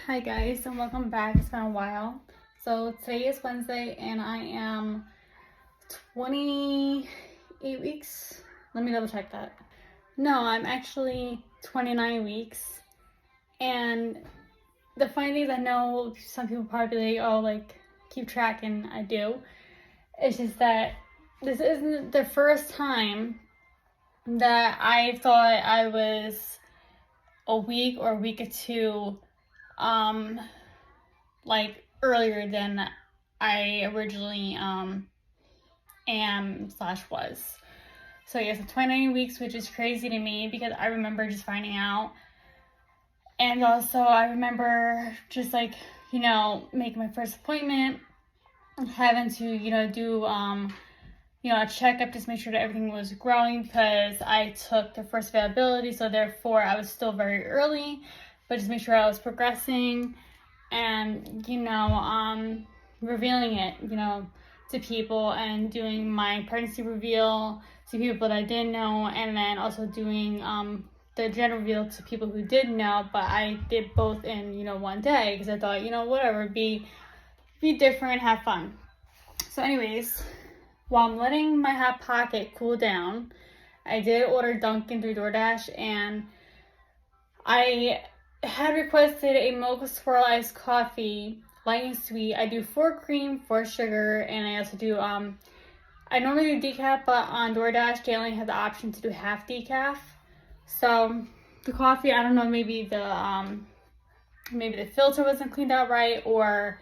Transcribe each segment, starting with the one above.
Hi guys, and welcome back. It's been a while. So today is Wednesday and I am 28 weeks. Let me double check that. No, I'm actually 29 weeks. And the funny thing is, I know some people probably like, oh, like, keep track, and I do. It's just that this isn't the first time that I thought I was a week or a week or two like earlier than I originally am/was. So yes, 29 weeks, which is crazy to me because I remember just finding out. And also I remember just like, making my first appointment, having to, do a checkup just to make sure that everything was growing because I took the first availability, so therefore I was still very early, but just make sure I was progressing and, revealing it, to people and doing my pregnancy reveal to people that I didn't know, and then also doing the gender reveal to people who did know, but I did both in, one day because I thought, whatever, be different, have fun. So anyways, while I'm letting my Hot Pocket cool down, I did order Dunkin' through DoorDash, and I had requested a mocha swirl iced coffee, light and sweet. I do 4 cream, 4 sugar, and I also do, I normally do decaf, but on DoorDash, they only have the option to do half decaf. So, the coffee, I don't know, maybe the filter wasn't cleaned out right, or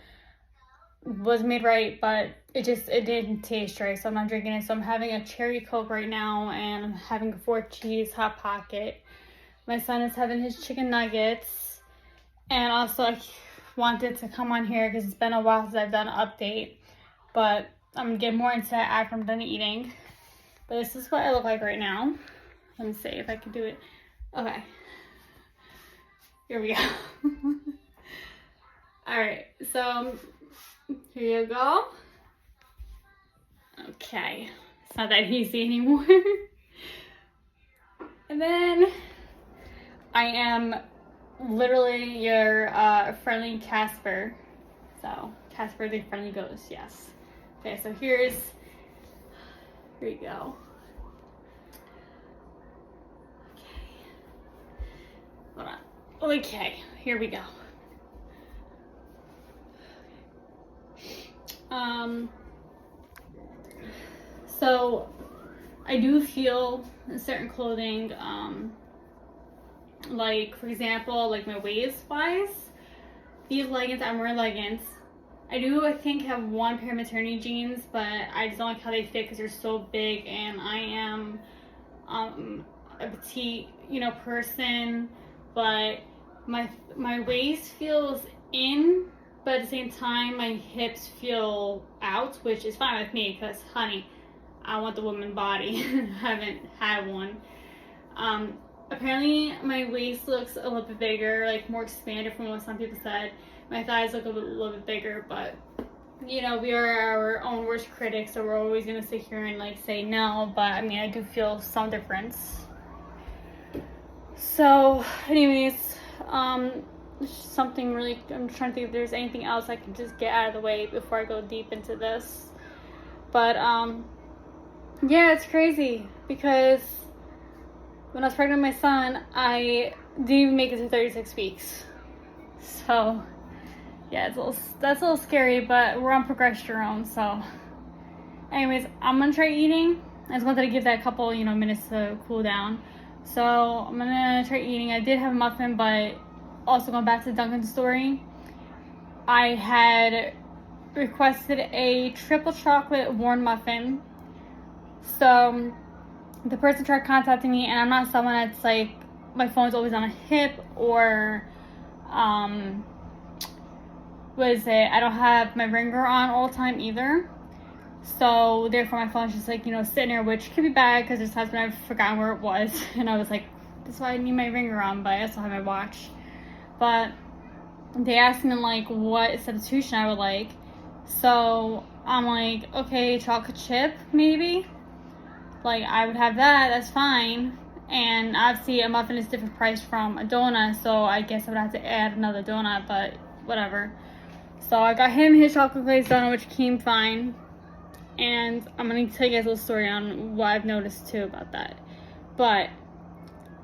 was made right, but it didn't taste right, so I'm not drinking it. So I'm having a cherry Coke right now, and I'm having a 4 cheese Hot Pocket. My son is having his chicken nuggets, and also I wanted to come on here because it's been a while since I've done an update, but I'm going to get more into that after I'm done eating. But this is what I look like right now. Let me see if I can do it. Okay. Here we go. Alright, so here you go. Okay. It's not that easy anymore. And then I am literally your friendly Casper. So, Casper the friendly ghost, yes. Okay, so here you go. Okay. Hold on. Okay, here we go. So I do feel in certain clothing, like, for example, like my waist wise, these leggings, I'm wearing leggings. I think, have one pair of maternity jeans, but I just don't like how they fit because they're so big, and I am a petite, person, but my waist feels in, but at the same time my hips feel out, which is fine with me because, honey, I want the woman body. Haven't had one. Apparently my waist looks a little bit bigger, like more expanded from what some people said. My thighs look a little bit bigger, but we are our own worst critics, so we're always gonna sit here and like say no. But I mean, I do feel some difference. So, anyways, something really, I'm trying to think if there's anything else I can just get out of the way before I go deep into this. But yeah, it's crazy because when I was pregnant with my son, I didn't even make it to 36 weeks. So, yeah, that's a little scary, but we're on progesterone, so. Anyways, I'm gonna try eating. I just wanted to give that a couple, minutes to cool down. So, I'm gonna try eating. I did have a muffin, but also going back to Dunkin's story, I had requested a triple chocolate warm muffin. So, the person tried contacting me, and I'm not someone that's like, my phone's always on a hip, or I don't have my ringer on all the time either. So therefore my phone's just like, sitting there, which could be bad because there's times when I've forgotten where it was, and I was like, that's why I need my ringer on, but I also have my watch. But they asked me like what substitution I would like, so I'm like, okay, chocolate chip maybe. Like, I would have that, that's fine. And obviously a muffin is different price from a donut, so I guess I would have to add another donut, but whatever. So I got him his chocolate glazed donut, which came fine. And I'm going to tell you guys a little story on what I've noticed too about that. But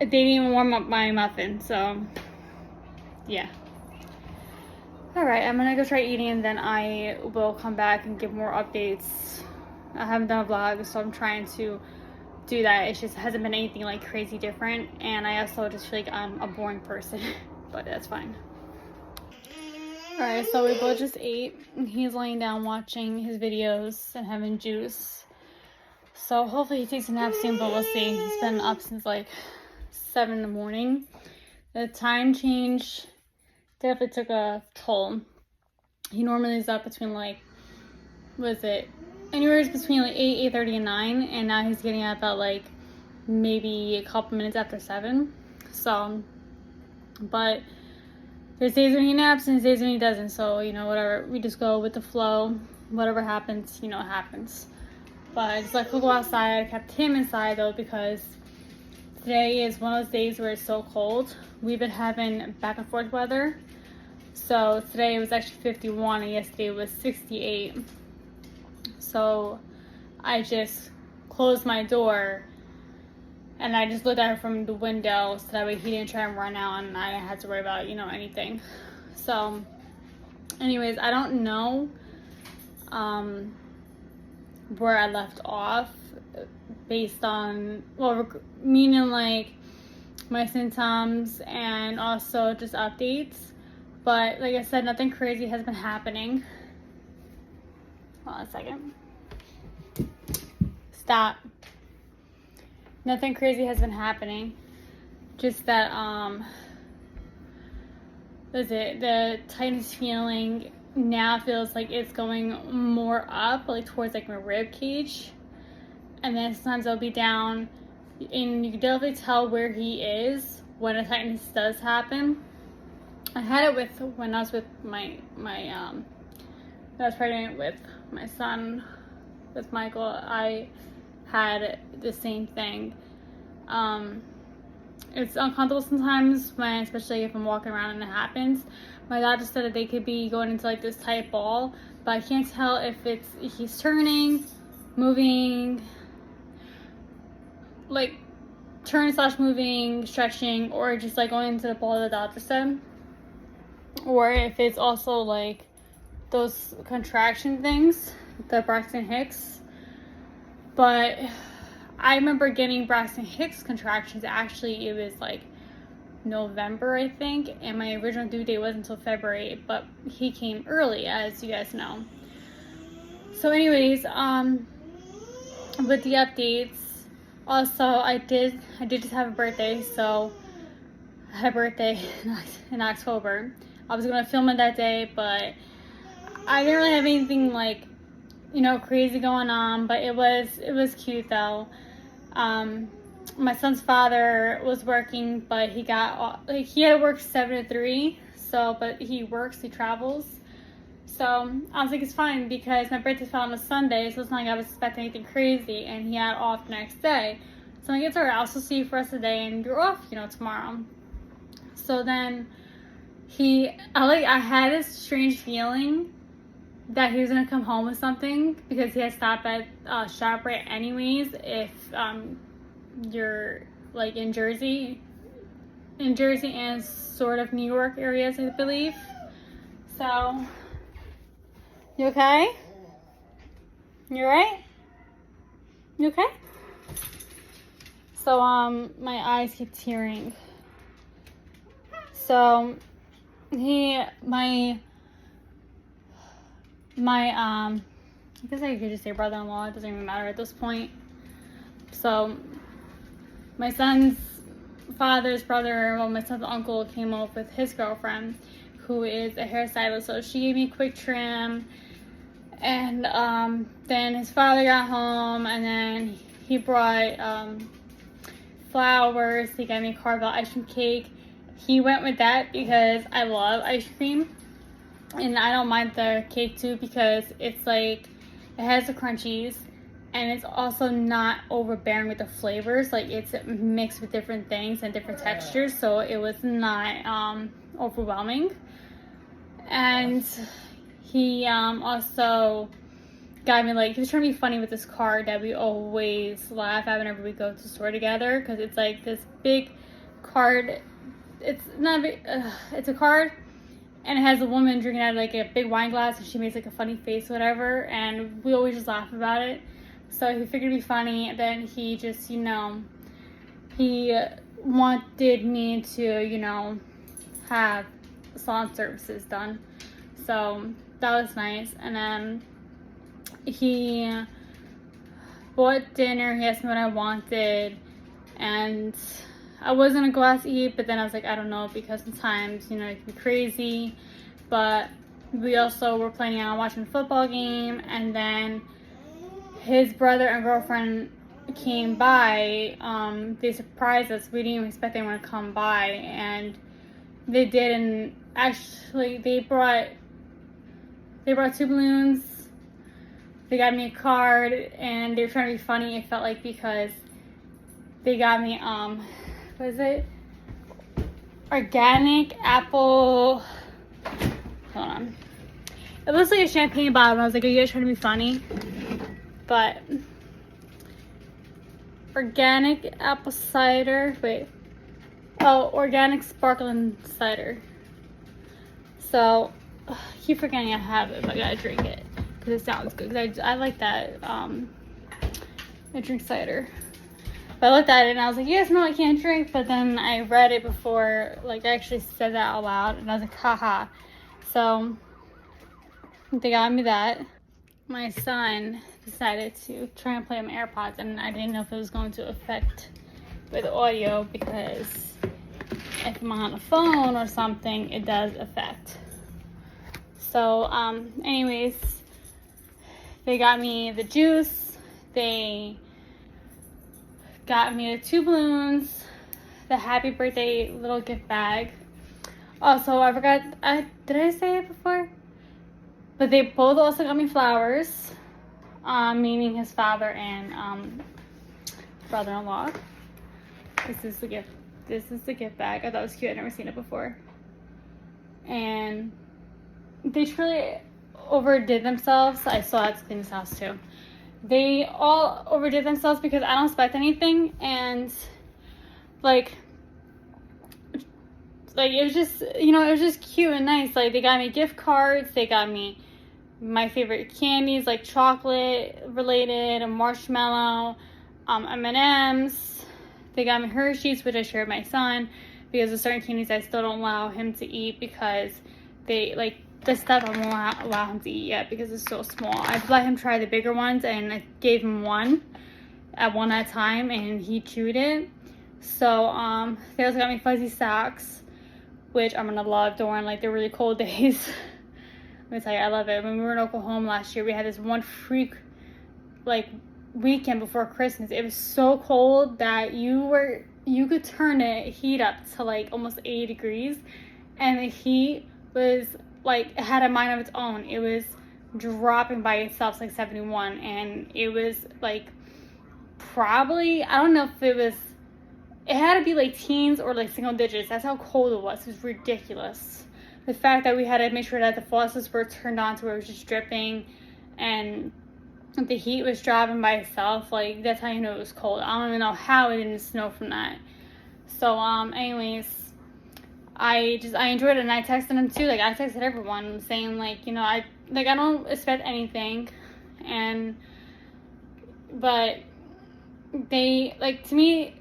they didn't even warm up my muffin, so yeah. Alright, I'm going to go try eating and then I will come back and give more updates. I haven't done a vlog, so I'm trying to do that. It just hasn't been anything like crazy different, and I also just feel like I'm a boring person, but that's fine. Alright, so we both just ate, and he's laying down watching his videos and having juice. So hopefully he takes a nap soon, but we'll see. He's been up since like 7 in the morning. The time change definitely took a toll. He normally is up between like, what is it? Anywhere between like 8, 8:30, and 9, and now he's getting up at like maybe a couple minutes after 7. So, but there's days when he naps and there's days when he doesn't. So, you know, whatever. We just go with the flow. Whatever happens, you know, it happens. But I just let him go outside. I kept him inside though because today is one of those days where it's so cold. We've been having back and forth weather. So today it was actually 51 and yesterday was 68. So I just closed my door and I just looked at her from the window so that way he didn't try and run out and I didn't have to worry about, you know, anything. So anyways, I don't know where I left off based on, well, meaning like my symptoms and also just updates. But like I said, nothing crazy has been happening. Hold on a second. Stop. Nothing crazy has been happening. Just that, the tightness feeling now feels like it's going more up, like towards like my rib cage. And then sometimes it'll be down, and you can definitely tell where he is when a tightness does happen. I had it when I was with when I was pregnant with my son, with Michael. I had the same thing. It's uncomfortable sometimes when, especially if I'm walking around and it happens. My doctor said that they could be going into like this tight ball, but I can't tell if he's turning, moving, like /moving, stretching, or just like going into the ball the doctor said. Or if it's also like those contraction things, the Braxton Hicks. But I remember getting Braxton Hicks contractions, actually it was like November, I think, and my original due date wasn't until February, but he came early, as you guys know. So anyways, with the updates, also I did just have a birthday, so I had a birthday in October. I was gonna film it that day, but I didn't really have anything like, you know, crazy going on, but it was cute though. My son's father was working, but he had to work 7 to 3, so, but he works, he travels. So I was like, it's fine because my birthday fell on a Sunday, so it's not like I was expecting anything crazy, and he had off the next day. So I'm like, it's alright, I'll still see you for the rest of the day, and you're off, you know, tomorrow. So then I had this strange feeling that he was gonna come home with something because he had stopped at ShopRite anyways. If you're like in Jersey and sort of New York areas, I believe. So, you okay? You alright? You okay? So my eyes keep tearing. So I guess I could just say brother-in-law, it doesn't even matter at this point. So my son's father's brother, well, my son's uncle came over with his girlfriend, who is a hairstylist. So she gave me a quick trim, and then his father got home, and then he brought flowers. He got me a Carvel ice cream cake. He went with that because I love ice cream, and I don't mind the cake too because it's like, it has the crunchies, and it's also not overbearing with the flavors. Like, it's mixed with different things and different textures, so it was not overwhelming. And he also got me, like, he was trying to be funny with this card that we always laugh at whenever we go to the store together, because it's like this big card. It's not big, it's a card, and it has a woman drinking out of like a big wine glass, and she makes like a funny face, whatever, and we always just laugh about it. So he figured it'd be funny, and then he just, he wanted me to, have salon services done. So that was nice. And then he bought dinner. He asked me what I wanted, and I was gonna go out to eat, but then I was like, I don't know, because sometimes, it can be crazy. But we also were planning on watching a football game, and then his brother and girlfriend came by. They surprised us. We didn't even expect anyone to come by, and they did. And actually, they brought 2 balloons. They got me a card, and they were trying to be funny. It felt like, because they got me what is it? Organic apple. Hold on. It looks like a champagne bottle. And I was like, are you guys trying to be funny? But organic apple cider. Wait. Oh, organic sparkling cider. So, keep forgetting I have it, but I gotta drink it because it sounds good. Cause I like that. I drink cider. But I looked at it and I was like, yes, no, I can't drink. But then I read it before, like, I actually said that out loud, and I was like, haha. So they got me that. My son decided to try and play on my AirPods, and I didn't know if it was going to affect with audio, because if I'm on a phone or something, it does affect. So, anyways, they got me the juice. They got me the 2 balloons, the happy birthday little gift bag. Also, I forgot, did I say it before? But they both also got me flowers, meaning his father and brother-in-law. This is the gift bag. I thought it was cute. I'd never seen it before. And they truly overdid themselves. I still had to clean this house too. They all overdid themselves because I don't expect anything, and like it was just, it was just cute and nice. Like, they got me gift cards, they got me my favorite candies, like chocolate related, a marshmallow, M&Ms. They got me Hershey's, which I shared with my son, because there's certain candies I still don't allow him to eat, because they, like, the stuff I won't allow him to eat yet because it's so small. I've let him try the bigger ones, and I gave him one at a time, and he chewed it. So they also got me fuzzy socks, which I'm gonna love during like the really cold days. Let me tell you, I love it. When we were in Oklahoma last year, we had this one freak like weekend before Christmas. It was so cold that you could turn the heat up to like almost 80 degrees, and the heat was like, it had a mind of its own. It was dropping by itself, like 71, and it was like probably, I don't know if it had to be like teens or like single digits. That's how cold it was. It was ridiculous. The fact that we had to make sure that the faucets were turned on to where it was just dripping, and the heat was dropping by itself, like, that's how you know it was cold. I don't even know how it didn't snow from that. So anyways, I enjoyed it, and I texted them too. Like, I texted everyone saying, like, I don't expect anything, but they, like, to me,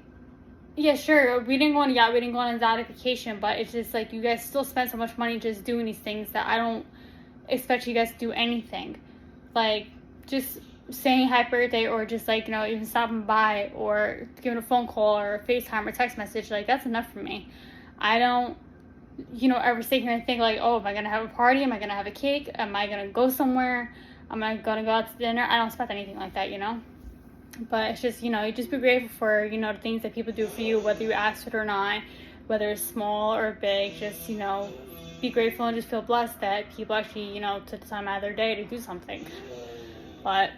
yeah, sure, we didn't go on a yacht, we didn't go on a exotic vacation, but it's just like, you guys still spend so much money just doing these things that I don't expect you guys to do anything. Like, just saying happy birthday, or just like, even stopping by, or giving a phone call or a FaceTime or text message, like, that's enough for me. I don't, ever sit here and think like, oh, am I gonna have a party? Am I gonna have a cake? Am I gonna go somewhere? Am I gonna go out to dinner? I don't expect anything like that, But it's just, you just be grateful for, the things that people do for you, whether you ask it or not, whether it's small or big. Just, be grateful and just feel blessed that people actually, took the time out of their day to do something. But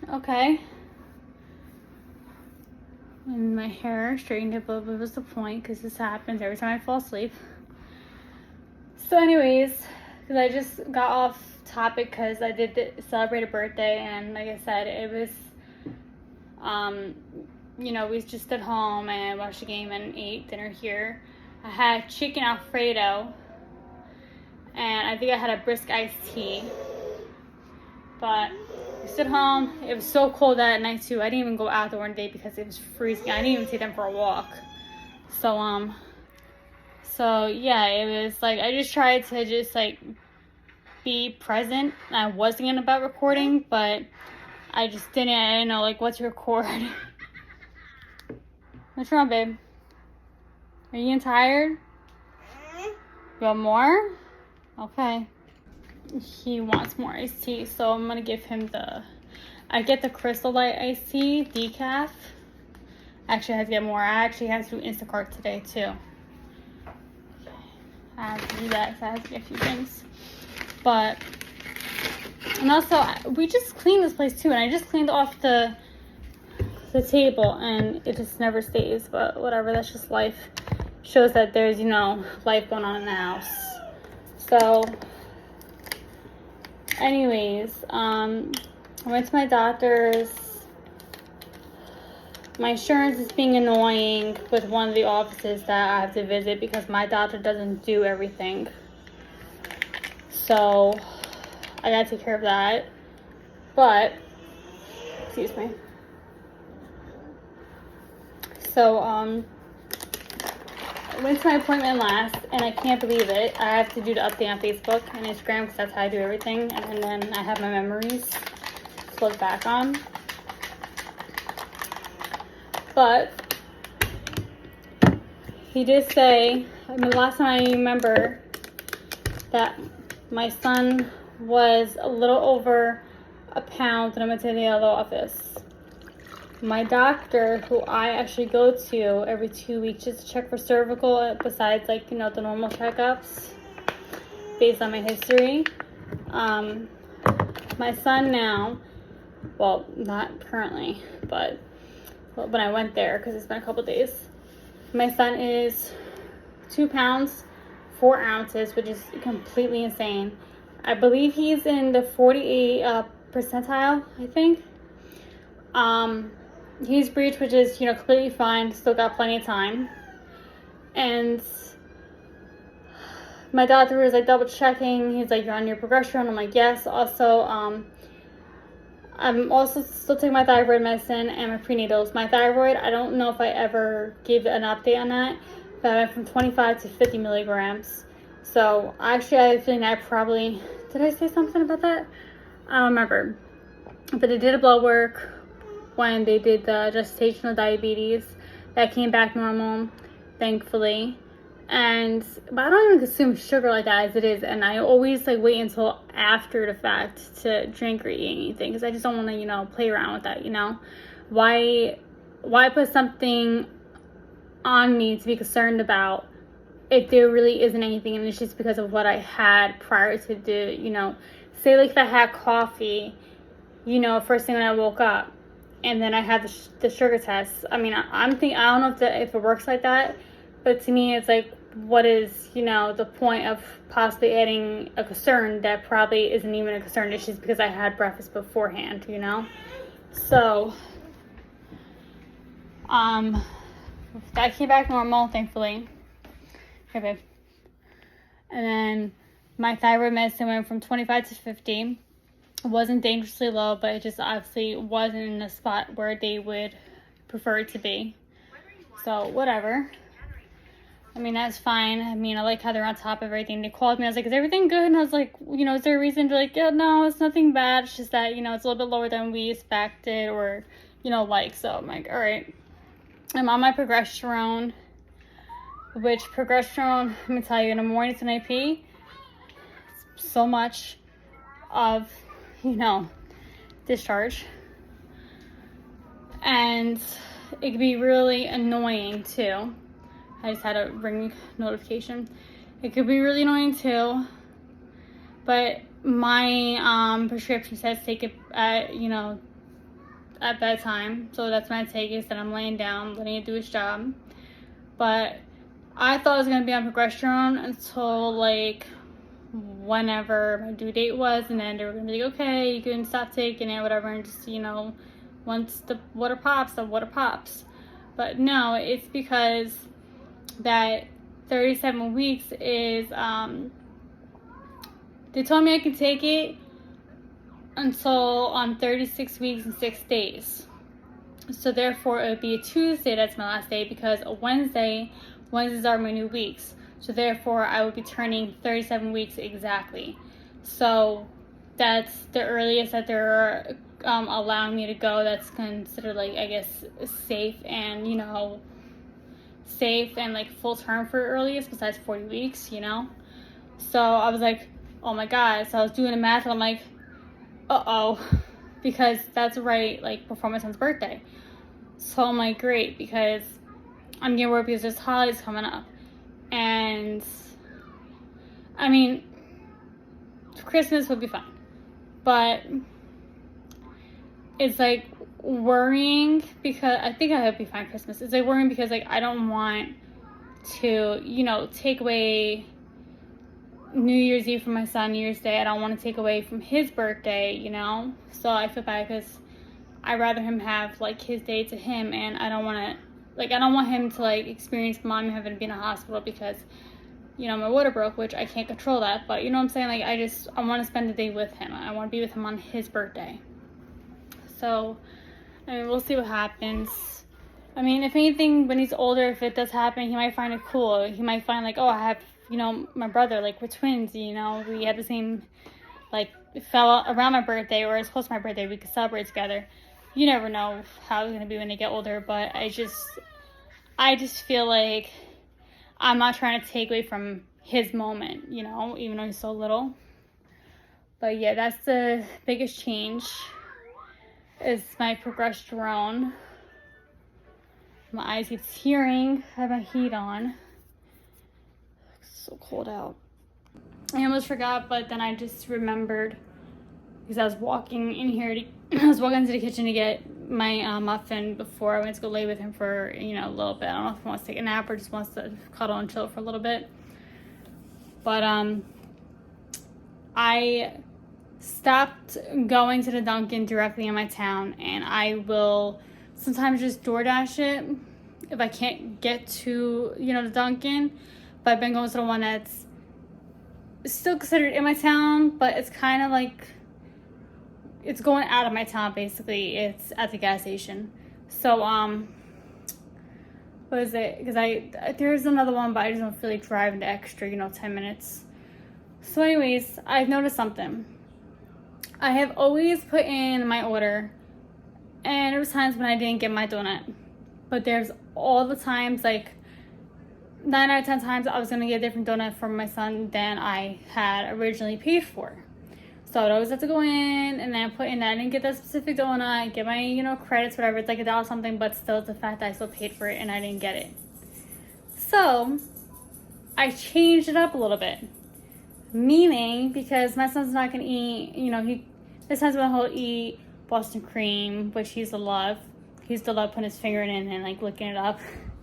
Okay. And my hair straightened up, but what was the point? Because this happens every time I fall asleep. So anyways, because I just got off topic because I did celebrate a birthday, and like I said, it was, we just at home and watched the game and ate dinner here. I had chicken Alfredo, and I think I had a brisk iced tea. But we stood home. It was so cold that night too. I didn't even go out the one day because it was freezing. I didn't even take them for a walk. So yeah, it was like I just tried to just like be present. I was thinking about recording, but I just didn't. I didn't know like what to record. What's wrong, babe? Are you getting tired? You want more? Okay. He wants more iced tea, so I'm gonna give him I get the Crystal Light iced tea decaf. Actually, I have to get more. I actually have to do Instacart today too. I have to do that, so I have to get a few things. And also, we just cleaned this place too, and I just cleaned off the table, and it just never stays, but whatever, that's just life. Shows that there's, life going on in the house. So, anyways, I went to my doctor's. My insurance is being annoying with one of the offices that I have to visit because my doctor doesn't do everything. So, I gotta take care of that. But, excuse me. So, I went to my appointment last, and I can't believe it. I have to do the update on Facebook and Instagram because that's how I do everything. And then I have my memories to look back on. But he did say, last time I remember that my son was a little over a pound when I went to the other office. My doctor, who I actually go to every 2 weeks just to check for cervical, besides the normal checkups based on my history. My son now, well, not currently, but when I went there, because it's been a couple days, my son is 2 pounds, 4 ounces, which is completely insane. I believe he's in the 48 percentile, I think. He's breech, which is, completely fine. Still got plenty of time. And my doctor was double checking. He's like, you're on your progesterone. I'm like, yes. Also, I'm also still taking my thyroid medicine and my prenatals. My thyroid, I don't know if I ever gave an update on that, but I went from 25 to 50 milligrams. So actually, I have a feeling I probably, did I say something about that? I don't remember. But they did a blood work when they did the gestational diabetes. That came back normal, thankfully. But I don't even consume sugar like that as it is, and I always wait until after the fact to drink or eat anything because I just don't want to play around with that. Why put something on me to be concerned about if there really isn't anything, and it's just because of what I had prior to the say if I had coffee first thing when I woke up, and then I had the sugar test. I mean, I don't know if it works like that, but to me, it's what is, the point of possibly adding a concern that probably isn't even a concern. It's just because I had breakfast beforehand, So, that came back normal, thankfully. Okay, babe. And then my thyroid medicine went from 25 to 50. It wasn't dangerously low, but it just obviously wasn't in a spot where they would prefer it to be. So, whatever. I mean, that's fine. I mean, I like how they're on top of everything. They called me. I was like, is everything good? And I was like, is there a reason? They're like, yeah, no, it's nothing bad. It's just that, it's a little bit lower than we expected or, So I'm like, all right. I'm on my progesterone, which progesterone, let me tell you, in the mornings when I pee, so much of, discharge. And it can be really annoying too. I just had a ring notification. It could be really annoying too. But my prescription says take it at, at bedtime. So that's when I take it. Then I'm laying down, letting it do its job. But I thought I was going to be on progesterone until like whenever my due date was, and then they were going to be like, okay, you can stop taking it, whatever, and just, once the water pops, the water pops. But no, it's because that 37 weeks is, they told me I could take it until 36 weeks and 6 days. So therefore it would be a Tuesday, that's my last day, because a Wednesdays are my new weeks. So therefore I would be turning 37 weeks exactly. So that's the earliest that they're allowing me to go. That's considered, like, I guess, safe and, like full term for earliest, besides 40 weeks, So I was like, oh my God. So I was doing the math and I'm like, uh-oh, because that's right, like, before my son's birthday. So I'm like, great, because I'm getting worried because there's holidays coming up. And, I mean, Christmas would be fine. But it's, like, worrying because, I think I would be fine Christmas. It's, like, worrying because, like, I don't want to, take away New Year's Eve from my son, New Year's Day. I don't want to take away from his birthday, So I feel bad because I'd rather him have, like, his day to him, and I don't want him to, like, experience mommy having to be in a hospital because, my water broke, which I can't control that, but you know what I'm saying? Like, I want to spend the day with him. I want to be with him on his birthday. So, I mean, we'll see what happens. I mean, if anything, when he's older, if it does happen, he might find it cool. He might find, like, oh, I have, my brother, like, we're twins, we had the same, like, it fell around my birthday, or it's close to my birthday, we could celebrate together. You never know how it's going to be when they get older, but I just feel like I'm not trying to take away from his moment, even though he's so little. But yeah, that's the biggest change, is my progesterone. My eyes keep tearing. I have my heat on. It's so cold out. I almost forgot, but then I just remembered because I was walking in here. I was walking into the kitchen to get my muffin before I went to go lay with him for a little bit. I don't know if he wants to take a nap or just wants to cuddle and chill for a little bit. But I stopped going to the Dunkin' directly in my town, and I will sometimes just DoorDash it if I can't get to the Dunkin'. But I've been going to the one that's still considered in my town, but it's kind of like it's going out of my town, basically. It's at the gas station. So what is it? Because there's another one, but I just don't feel like driving the extra 10 minutes. So anyways, I've noticed something. I have always put in my order, and there was times when I didn't get my donut, but there's all the times, like 9 out of 10 times, I was going to get a different donut for my son than I had originally paid for. So I'd always have to go in and then put in that I didn't get that specific donut, get my, credits, whatever. It's like $1 something, but still it's the fact that I still paid for it and I didn't get it. So I changed it up a little bit. Meaning, because my son's not going to eat, this time's when he'll eat Boston cream, which he's to love. He's to love putting his finger in it and like licking it up.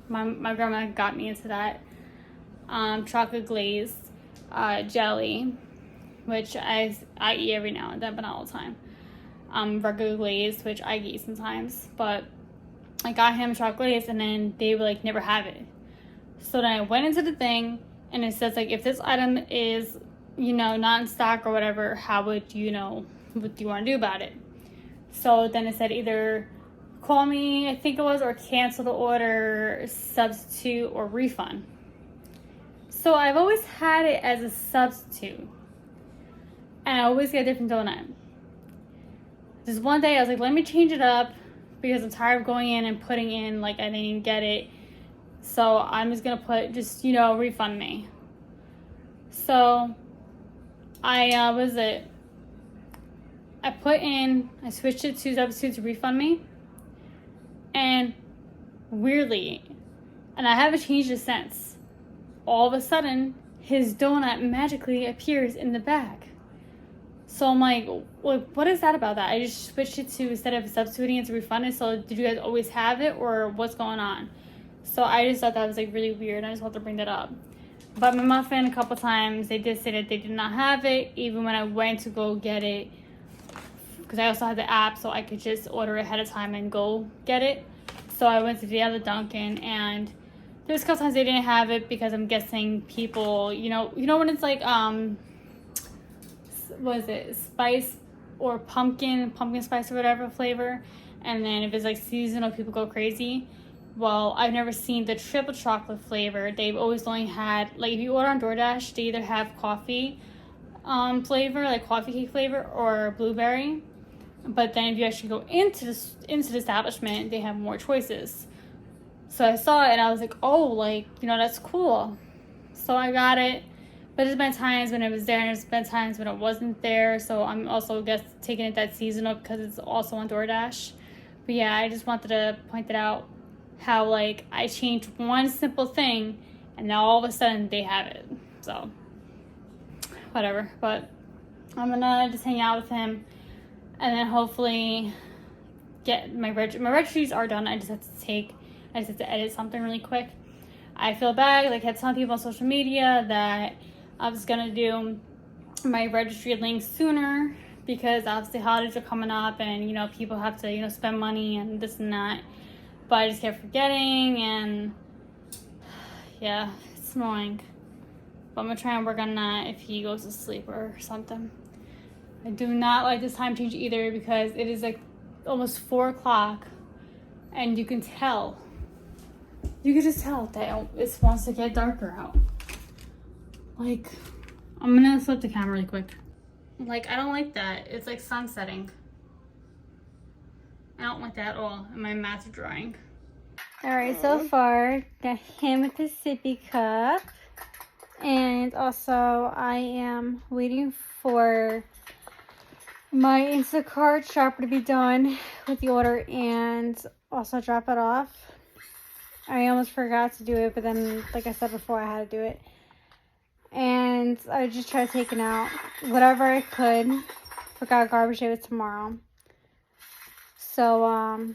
My grandma got me into that. Chocolate glazed jelly, which I eat every now and then, but not all the time. Regular glazed, which I eat sometimes, but I got him chocolate glazed, and then they would like never have it. So then I went into the thing, and it says like, if this item is not in stock or whatever, how would what do you want to do about it? So then it said either call me, I think it was, or cancel the order, substitute, or refund. So I've always had it as a substitute, and I always get a different donut. Just one day I was like, let me change it up because I'm tired of going in and putting in like I didn't get it. So I'm just gonna put refund me. So I switched it to substitute to refund me. And weirdly, and I haven't changed it since, all of a sudden his donut magically appears in the bag. So I'm like, what is that about that? I just switched it to, instead of substituting it, to refund it. So did you guys always have it, or what's going on? So I just thought that was like really weird. I just wanted to bring that up. But my muffin, a couple times, they did say that they did not have it, even when I went to go get it, because I also had the app, so I could just order ahead of time and go get it. So I went to the other Dunkin', and there's a couple times they didn't have it, because I'm guessing people, you know when it's like what is it, spice or pumpkin spice or whatever flavor, and then if it's like seasonal, people go crazy. Well, I've never seen the triple chocolate flavor. They've always only had, like, if you order on DoorDash, they either have coffee flavor, like coffee cake flavor, or blueberry. But then if you actually go into the establishment, they have more choices. So I saw it and I was like, oh, like, that's cool. So I got it. But there's been times when it was there, and there's been times when it wasn't there. So I'm also taking it that seasonal, because it's also on DoorDash. But yeah, I just wanted to point that out, how like I changed one simple thing and now all of a sudden they have it. So whatever. But I'm gonna just hang out with him, and then hopefully get my registries are done. I just have to edit something really quick. I feel bad, like I had some people on social media that I was gonna do my registry links sooner, because obviously holidays are coming up, and people have to spend money and this and that. But I just kept forgetting, and yeah, it's annoying. But I'm gonna try and work on that if he goes to sleep or something. I do not like this time change either, because it is like almost 4 o'clock, and you can just tell that it wants to get darker out. Like, I'm gonna flip the camera really quick. Like, I don't like that. It's like sun setting. I don't like that at all. And my mats are drying. Alright, so far, got him with his sippy cup. And also, I am waiting for my Instacart shopper to be done with the order and also drop it off. I almost forgot to do it, but then, like I said before, I had to do it. And I just tried taking out whatever I could. Forgot garbage day was tomorrow. So,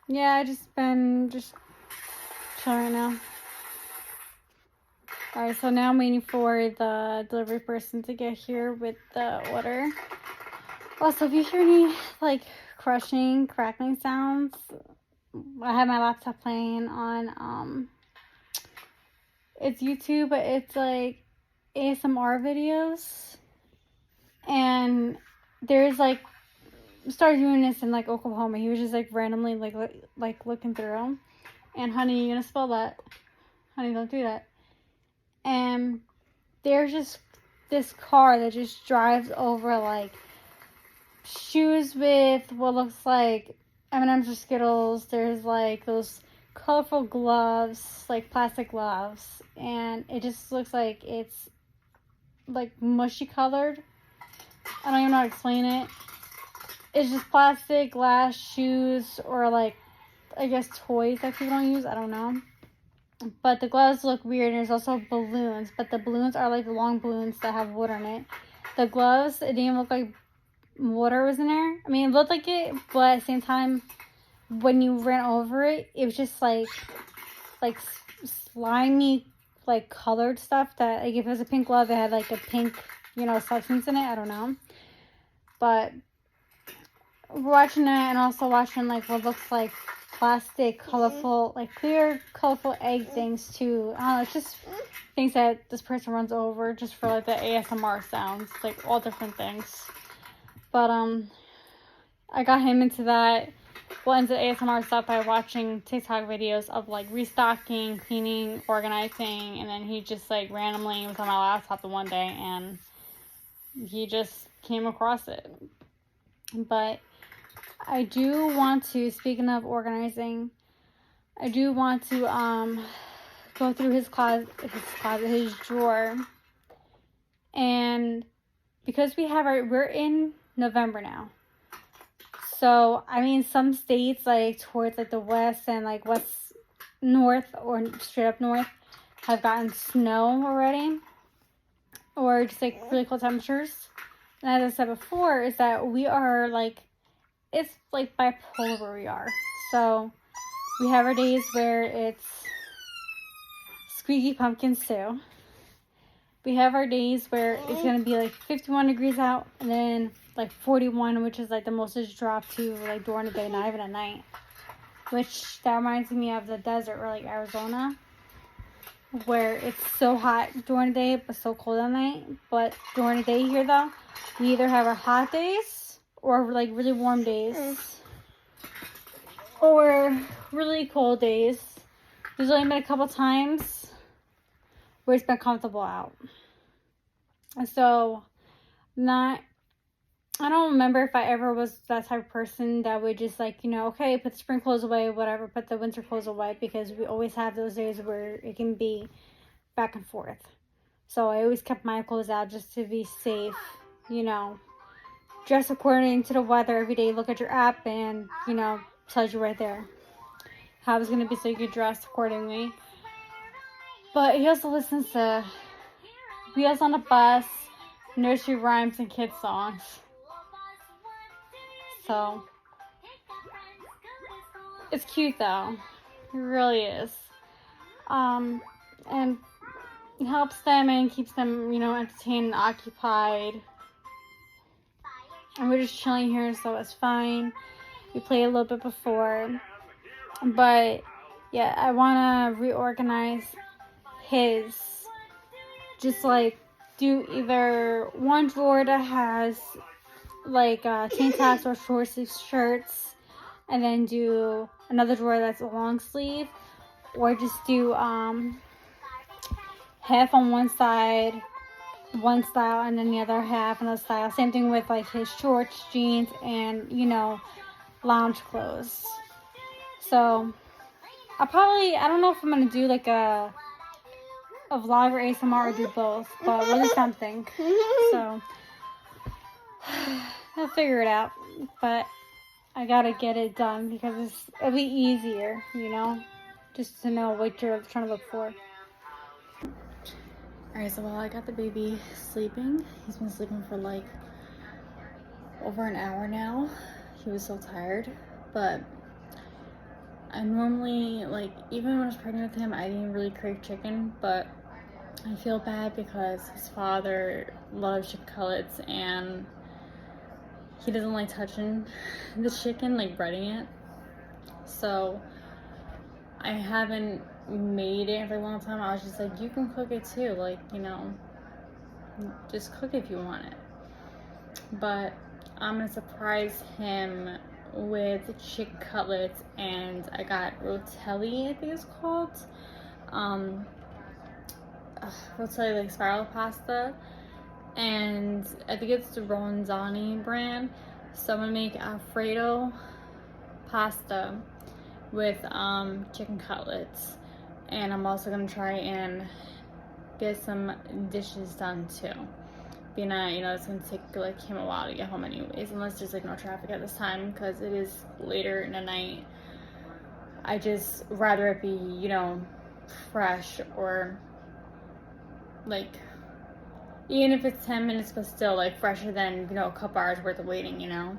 yeah, I just been chilling right now. Alright, so now I'm waiting for the delivery person to get here with the order. Also, if you hear any, like, crackling sounds, I have my laptop playing on, it's YouTube, but it's, like, ASMR videos. And there's, like, started doing this in like Oklahoma. He was just like randomly like looking through. And honey, you gonna spell that? Honey, don't do that. And there's just this car that just drives over like shoes with what looks like M&M's or Skittles. There's like those colorful gloves, like plastic gloves, and it just looks like it's like mushy colored. I don't even know how to explain it. It's just plastic, glass, shoes, or like, I guess toys that people don't use. I don't know. But the gloves look weird, and there's also balloons. But the balloons are like long balloons that have water in it. The gloves, it didn't look like water was in there. I mean, it looked like it, but at the same time, when you ran over it, it was just like slimy, like colored stuff that, like, if it was a pink glove, it had like a pink, substance in it. I don't know. But watching that, and also watching like what looks like plastic, colorful, like clear, colorful egg things too. I don't know, it's just things that this person runs over just for like the ASMR sounds, like all different things. But I got him into that, into ASMR stuff by watching TikTok videos of like restocking, cleaning, organizing, and then he just like randomly was on my laptop the one day and he just came across it. But I do want to, speaking of organizing, I do want to go through his drawer. And because we're in November now. So, I mean, some states, like, towards, like, the west and, like, west north or straight up north have gotten snow already. Or just, like, really cold temperatures. And as I said before, is that we are like, it's like bipolar where we are. So we have our days where it's squeaky pumpkin stew. We have our days where it's going to be like 51 degrees out, and then like 41, which is like the most it's dropped to like during the day, not even at night. Which that reminds me of the desert or like Arizona, where it's so hot during the day but so cold at night. But during the day here though, we either have our hot days or like really warm days or really cold days. There's only been a couple times where it's been comfortable out. And so I don't remember if I ever was that type of person that would just like, you know, okay, put the spring clothes away, whatever, put the winter clothes away, because we always have those days where it can be back and forth. So I always kept my clothes out just to be safe, you know. Dress according to the weather every day. Look at your app and, you know, tells you right there how it's going to be so you can dress accordingly. But he also listens to Wheels on the Bus, nursery rhymes, and kids songs. So, it's cute though. It really is. And it helps them and keeps them, you know, entertained and occupied. And we're just chilling here, so it's fine. We played a little bit before. But, yeah, I want to reorganize his. Just, like, do either one drawer that has like tank tops or short sleeve shirts, and then do another drawer that's a long sleeve, or just do half on one side, one style, and then the other half another style. Same thing with like his shorts, jeans, and, you know, lounge clothes. So I don't know if I'm gonna do like a vlog or ASMR or do both, but really something. So I'll figure it out, but I gotta get it done because it'll be easier, you know, just to know what you're trying to look for. Alright, so while I got the baby sleeping, he's been sleeping for like over an hour now. He was so tired, but I normally, like, even when I was pregnant with him, I didn't really crave chicken, but I feel bad because his father loves chicken cutlets and he doesn't like touching the chicken, like breading it. So I haven't made it for a long time. I was just like, you can cook it too, like, you know, just cook it if you want it. But I'm gonna surprise him with chicken cutlets, and I got rotelli, I think it's called. Rotelli, like spiral pasta, and I think it's the Ronzani brand. So I'm gonna make Alfredo pasta with chicken cutlets, and I'm also gonna try and get some dishes done too. Being that, you know, it's gonna take like him a while to get home anyways, unless there's like no traffic at this time, because it is later in the night. I just rather it be, you know, fresh, or like, even if it's 10 minutes, but still like fresher than, you know, a couple hours worth of waiting, you know.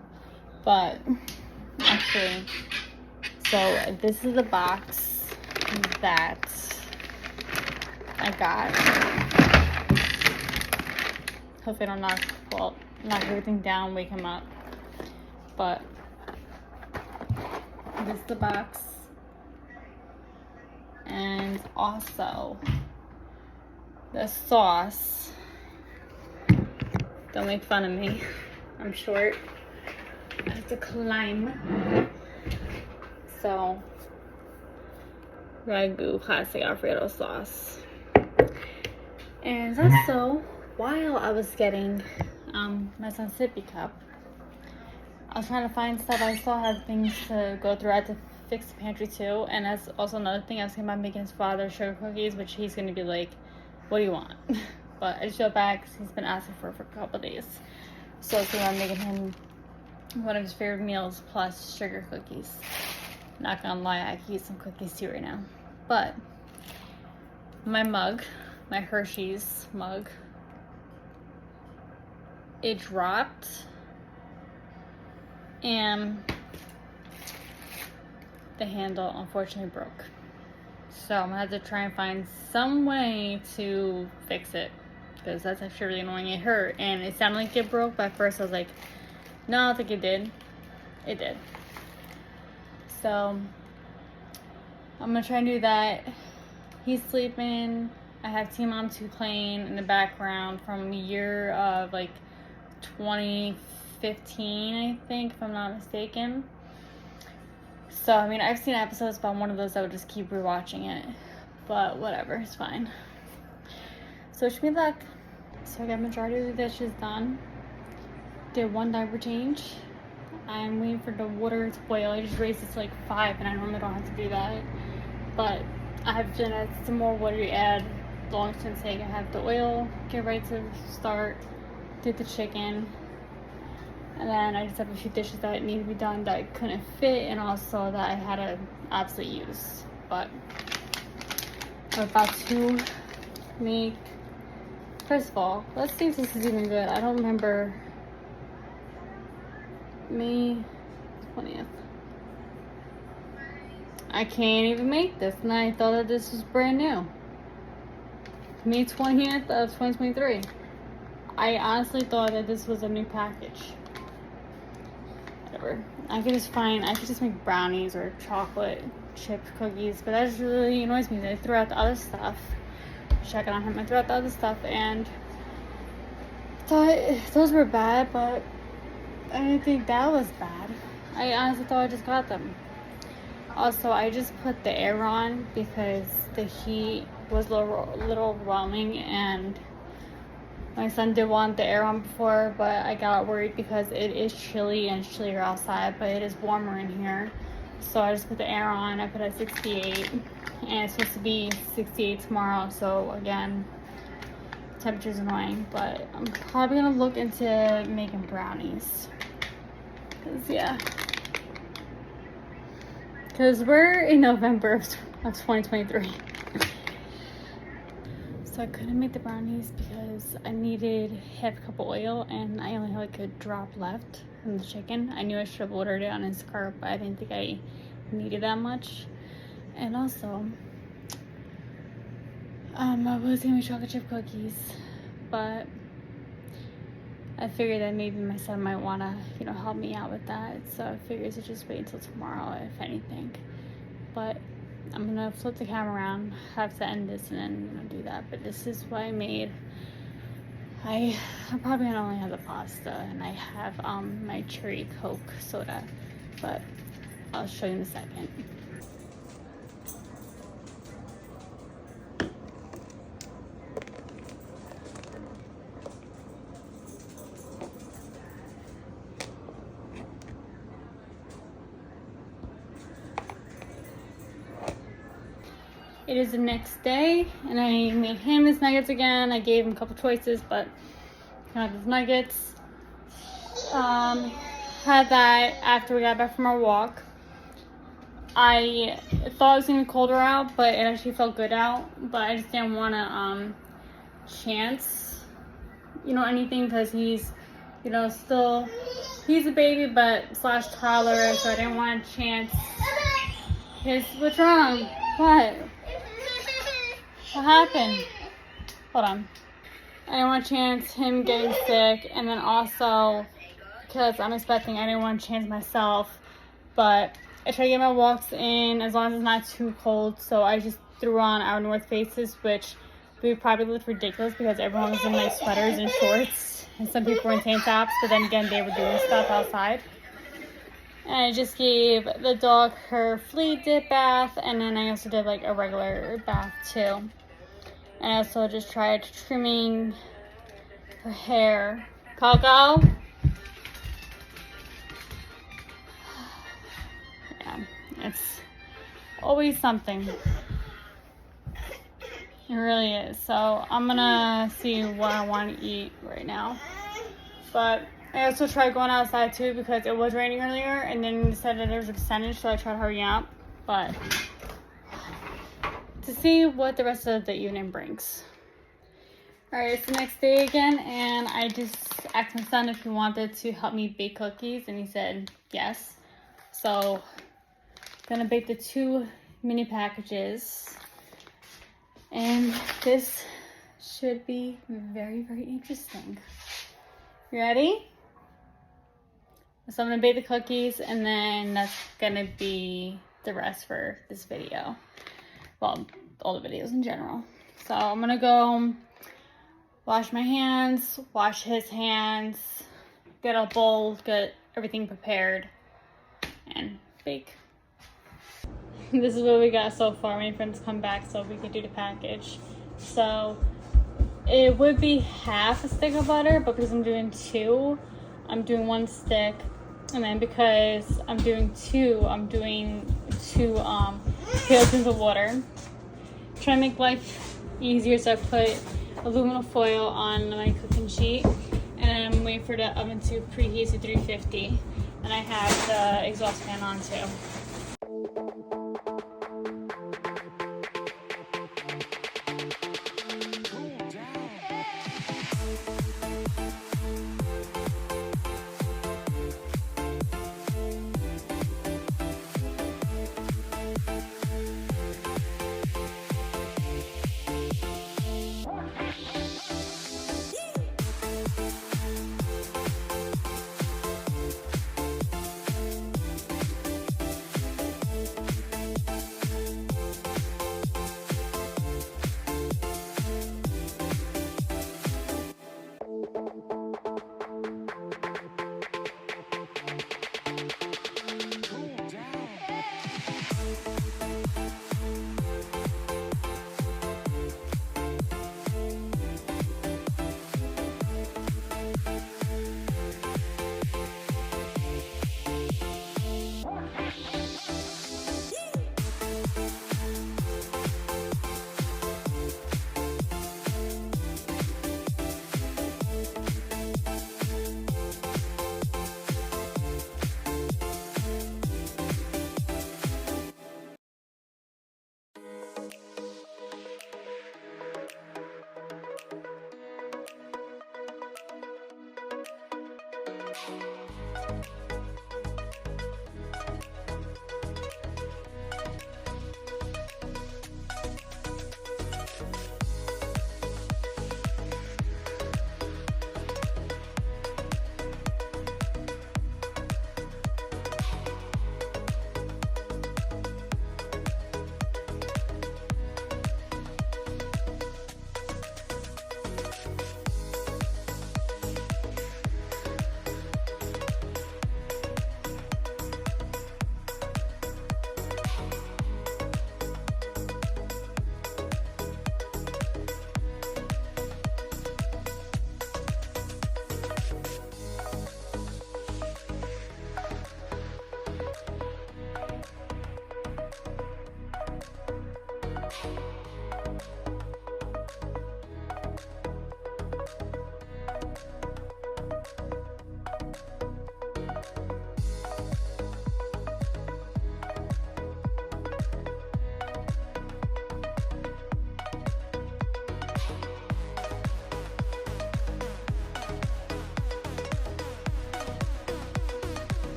But actually, so this is the box that I got. Hopefully I don't knock everything down, wake him up. But this is the box. And also the sauce. Don't make fun of me. I'm short. I have to climb. So, Ragu classic Alfredo sauce. And also, while I was getting my son's sippy cup, I was trying to find stuff. I still had things to go through. I had to fix the pantry too. And that's also another thing. I was thinking about making his father sugar cookies, which he's going to be like, what do you want? But I just feel bad because he's been asking for a couple days. So I'm making him one of his favorite meals plus sugar cookies. Not gonna lie, I could use some cookies too right now. But my mug, my Hershey's mug, it dropped and the handle unfortunately broke. So I'm gonna have to try and find some way to fix it, because that's actually really annoying. It hurt and it sounded like it broke, but at first I was like, no, I don't think it did. It did. So I'm gonna try and do that. He's sleeping. I have Team Mom 2 playing in the background from a year of like 2015, I think, if I'm not mistaken. So, I mean, I've seen episodes, but I'm one of those that would just keep rewatching it. But whatever, it's fine. So wish me luck. So I got majority of the dishes done. Did one diaper change. I'm waiting for the water to boil. I just raised it to like 5, and I normally don't have to do that. But I have done some more water to add. Long story sake, I have the oil, get ready to start, did the chicken, and then I just have a few dishes that need to be done that I couldn't fit, and also that I had to absolutely use. But I'm about to make, first of all, let's see if this is even good. I don't remember. May 20th. I can't even make this, and I thought that this was brand new. May 20th of 2023. I honestly thought that this was a new package. Whatever. I could just make brownies or chocolate chip cookies, but that just really annoys me. They threw out the other stuff. Check it on him. I threw out the other stuff and thought those were bad, but I didn't think that was bad. I honestly thought I just got them. Also, I just put the air on because the heat was a little overwhelming, and my son did want the air on before, but I got worried because it is chilly and it's chillier outside, but it is warmer in here. So I just put the air on. I put it at 68, and it's supposed to be 68 tomorrow. So again, temperature's annoying, but I'm probably gonna look into making brownies. Because we're in November of 2023. So I couldn't make the brownies because I needed half a cup of oil, and I only had like a drop left from the chicken. I knew I should have ordered it on Instacart, but I didn't think I needed that much. And also, I was gonna make chocolate chip cookies, but I figured that maybe my son might wanna, help me out with that. So I figured to just wait until tomorrow, if anything. But I'm gonna flip the camera around, have to end this, and then do that. But this is what I made. I'm probably gonna only have the pasta, and I have my cherry Coke soda, but I'll show you in a second. It is the next day, and I made him his nuggets again. I gave him a couple choices, but he had his nuggets. Had that after we got back from our walk. I thought it was gonna be colder out, but it actually felt good out. But I just didn't want to chance, anything, because he's, still, he's a baby, but slash toddler, so I didn't want to chance what's wrong? What happened? Hold on. I didn't want to chance him getting sick, and then also because I'm expecting, I didn't want to chance myself, but I try to get my walks in as long as it's not too cold. So I just threw on our North Faces, which we probably looked ridiculous because everyone was in like sweaters and shorts, and some people were in tank tops, but then again they were doing stuff outside. And I just gave the dog her flea dip bath, and then I also did like a regular bath too. And I also just tried trimming her hair. Coco? Yeah, it's always something. It really is. So I'm gonna see what I want to eat right now. But I also tried going outside too because it was raining earlier, and then it said that there was a percentage, so I tried to hurry up. But to see what the rest of the evening brings. Alright, it's the next day again, and I just asked my son if he wanted to help me bake cookies, and he said yes. So, I'm gonna bake the 2 mini packages, and this should be very, very interesting. You ready? So I'm gonna bake the cookies, and then that's gonna be the rest for this video. Well, all the videos in general. So I'm gonna go wash my hands, wash his hands, get a bowl, get everything prepared, and bake. This is what we got so far. My friends come back so we could do the package. So it would be half a stick of butter, but because I'm doing 2, I'm doing 1 stick. And then because I'm doing 2, I'm doing 2 tablespoons of water. Try to make life easier, so I put aluminum foil on my cooking sheet, and I'm waiting for the oven to preheat to 350, and I have the exhaust fan on too.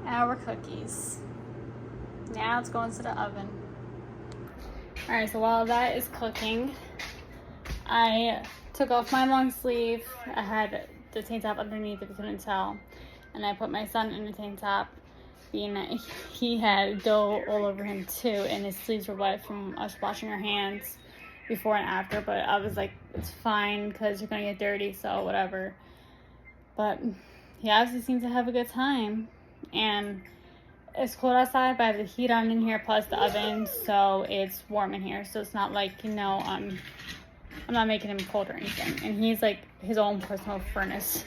Our cookies. Now it's going to the oven. Alright, so while that is cooking, I took off my long sleeve. I had the tank top underneath if you couldn't tell. And I put my son in the tank top, being that he had dough all over him too, and his sleeves were wet from us washing our hands before and after. But I was like, it's fine because you're gonna get dirty, so whatever. But he obviously seemed to have a good time. And it's cold outside, but I have the heat on in here plus the oven, so it's warm in here. So it's not like, you know, I'm not making him cold or anything. And he's like his own personal furnace.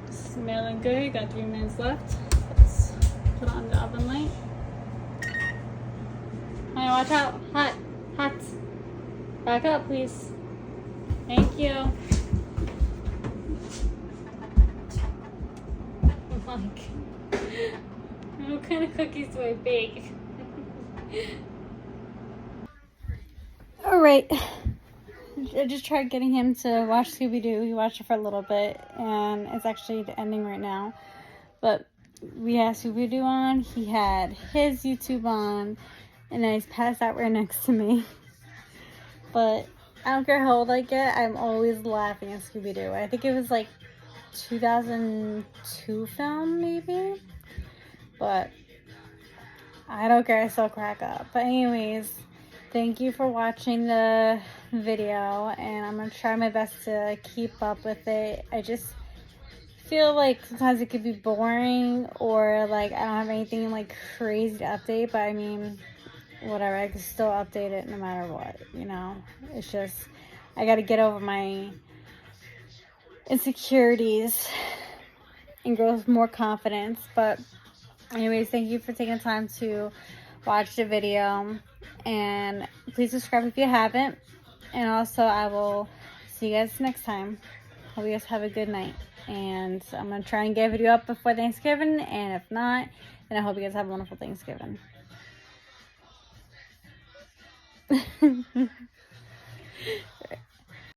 Smelling good. Got 3 minutes left. Let's put on the oven light. Hey, watch out. Hot. Hot. Back up, please. Thank you. Like, what kind of cookies do I bake? Alright. I just tried getting him to watch Scooby-Doo. He watched it for a little bit, and it's actually ending right now. But we had Scooby-Doo on, he had his YouTube on, and then he's passed out right next to me. But I don't care how old I get, I'm always laughing at Scooby-Doo. I think it was like 2002 film, maybe? But I don't care, I still crack up. But anyways, thank you for watching the video, and I'm going to try my best to keep up with it. I just feel like sometimes it could be boring, or like I don't have anything like crazy to update, but I mean, whatever, I can still update it no matter what, you know. It's just, I got to get over my insecurities and grow more confidence. But anyways, thank you for taking the time to watch the video, and please subscribe if you haven't, and also I will see you guys next time. Hope you guys have a good night, and I'm going to try and get a video up before Thanksgiving, and if not, then I hope you guys have a wonderful Thanksgiving.